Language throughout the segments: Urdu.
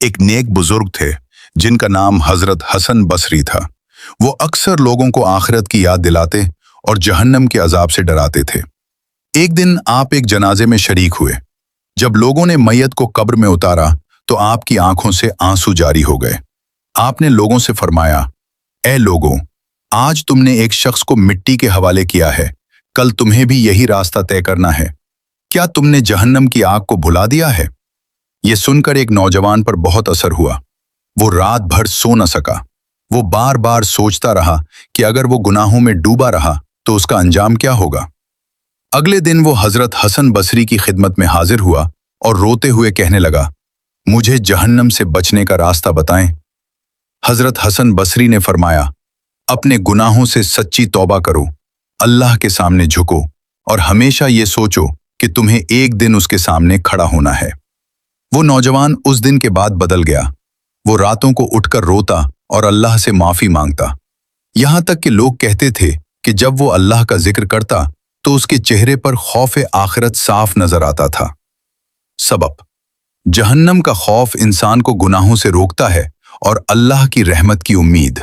ایک نیک بزرگ تھے جن کا نام حضرت حسن بصری تھا۔ وہ اکثر لوگوں کو آخرت کی یاد دلاتے اور جہنم کے عذاب سے ڈراتے تھے۔ ایک دن آپ ایک جنازے میں شریک ہوئے۔ جب لوگوں نے میت کو قبر میں اتارا تو آپ کی آنکھوں سے آنسو جاری ہو گئے۔ آپ نے لوگوں سے فرمایا، اے لوگوں، آج تم نے ایک شخص کو مٹی کے حوالے کیا ہے، کل تمہیں بھی یہی راستہ طے کرنا ہے۔ کیا تم نے جہنم کی آگ کو بھلا دیا ہے؟ یہ سن کر ایک نوجوان پر بہت اثر ہوا۔ وہ رات بھر سو نہ سکا۔ وہ بار بار سوچتا رہا کہ اگر وہ گناہوں میں ڈوبا رہا تو اس کا انجام کیا ہوگا۔ اگلے دن وہ حضرت حسن بصری کی خدمت میں حاضر ہوا اور روتے ہوئے کہنے لگا، مجھے جہنم سے بچنے کا راستہ بتائیں۔ حضرت حسن بصری نے فرمایا، اپنے گناہوں سے سچی توبہ کرو، اللہ کے سامنے جھکو اور ہمیشہ یہ سوچو کہ تمہیں ایک دن اس کے سامنے کھڑا ہونا ہے۔ وہ نوجوان اس دن کے بعد بدل گیا۔ وہ راتوں کو اٹھ کر روتا اور اللہ سے معافی مانگتا، یہاں تک کہ لوگ کہتے تھے کہ جب وہ اللہ کا ذکر کرتا تو اس کے چہرے پر خوف آخرت صاف نظر آتا تھا۔ سبب: جہنم کا خوف انسان کو گناہوں سے روکتا ہے اور اللہ کی رحمت کی امید۔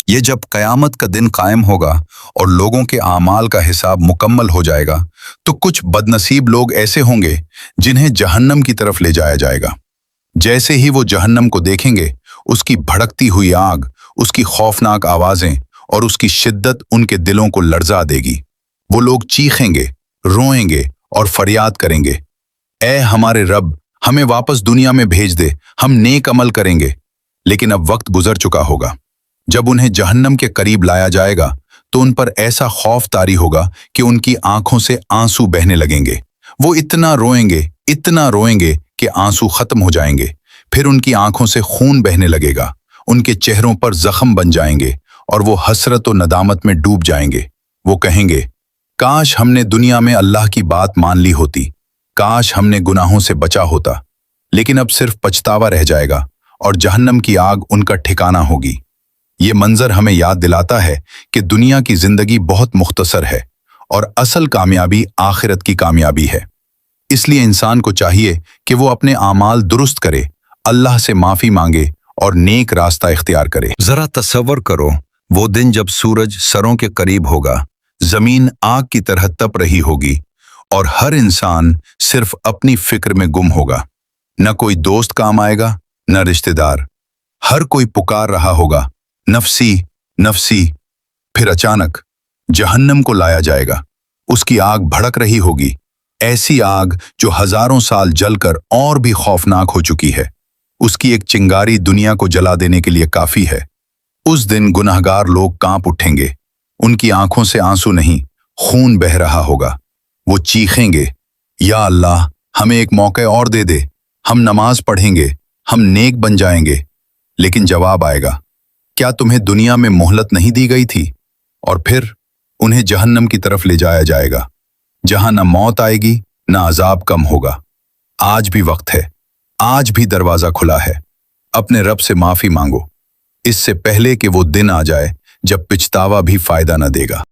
یہ جب قیامت کا دن قائم ہوگا اور لوگوں کے اعمال کا حساب مکمل ہو جائے گا تو کچھ بدنصیب لوگ ایسے ہوں گے جنہیں جہنم کی طرف لے جایا جائے گا۔ جیسے ہی وہ جہنم کو دیکھیں گے، اس کی بھڑکتی ہوئی آگ، اس کی خوفناک آوازیں اور اس کی شدت ان کے دلوں کو لرزا دے گی۔ وہ لوگ چیخیں گے، روئیں گے اور فریاد کریں گے، اے ہمارے رب، ہمیں واپس دنیا میں بھیج دے، ہم نیک عمل کریں گے۔ لیکن اب وقت گزر چکا ہوگا۔ جب انہیں جہنم کے قریب لایا جائے گا تو ان پر ایسا خوف طاری ہوگا کہ ان کی آنکھوں سے آنسو بہنے لگیں گے۔ وہ اتنا روئیں گے کہ آنسو ختم ہو جائیں گے۔ پھر ان کی آنکھوں سے خون بہنے لگے گا، ان کے چہروں پر زخم بن جائیں گے اور وہ حسرت و ندامت میں ڈوب جائیں گے۔ وہ کہیں گے، کاش ہم نے دنیا میں اللہ کی بات مان لی ہوتی، کاش ہم نے گناہوں سے بچا ہوتا۔ لیکن اب صرف پچھتاوا رہ جائے گا اور جہنم کی آگ ان کا ٹھکانہ ہوگی۔ یہ منظر ہمیں یاد دلاتا ہے کہ دنیا کی زندگی بہت مختصر ہے اور اصل کامیابی آخرت کی کامیابی ہے۔ اس لیے انسان کو چاہیے کہ وہ اپنے اعمال درست کرے، اللہ سے معافی مانگے اور نیک راستہ اختیار کرے۔ ذرا تصور کرو وہ دن جب سورج سروں کے قریب ہوگا، زمین آگ کی طرح تپ رہی ہوگی اور ہر انسان صرف اپنی فکر میں گم ہوگا۔ نہ کوئی دوست کام آئے گا، نہ رشتہ دار۔ ہر کوئی پکار رہا ہوگا، نفسی نفسی۔ پھر اچانک جہنم کو لایا جائے گا۔ اس کی آگ بھڑک رہی ہوگی، ایسی آگ جو ہزاروں سال جل کر اور بھی خوفناک ہو چکی ہے۔ اس کی ایک چنگاری دنیا کو جلا دینے کے لیے کافی ہے۔ اس دن گناہگار لوگ کانپ اٹھیں گے۔ ان کی آنکھوں سے آنسو نہیں، خون بہہ رہا ہوگا۔ وہ چیخیں گے، یا اللہ، ہمیں ایک موقع اور دے دے، ہم نماز پڑھیں گے، ہم نیک بن جائیں گے۔ لیکن جواب آئے گا، کیا تمہیں دنیا میں مہلت نہیں دی گئی تھی؟ اور پھر انہیں جہنم کی طرف لے جایا جائے گا، جہاں نہ موت آئے گی نہ عذاب کم ہوگا۔ آج بھی وقت ہے، آج بھی دروازہ کھلا ہے۔ اپنے رب سے معافی مانگو، اس سے پہلے کہ وہ دن آ جائے جب پچھتاوا بھی فائدہ نہ دے گا۔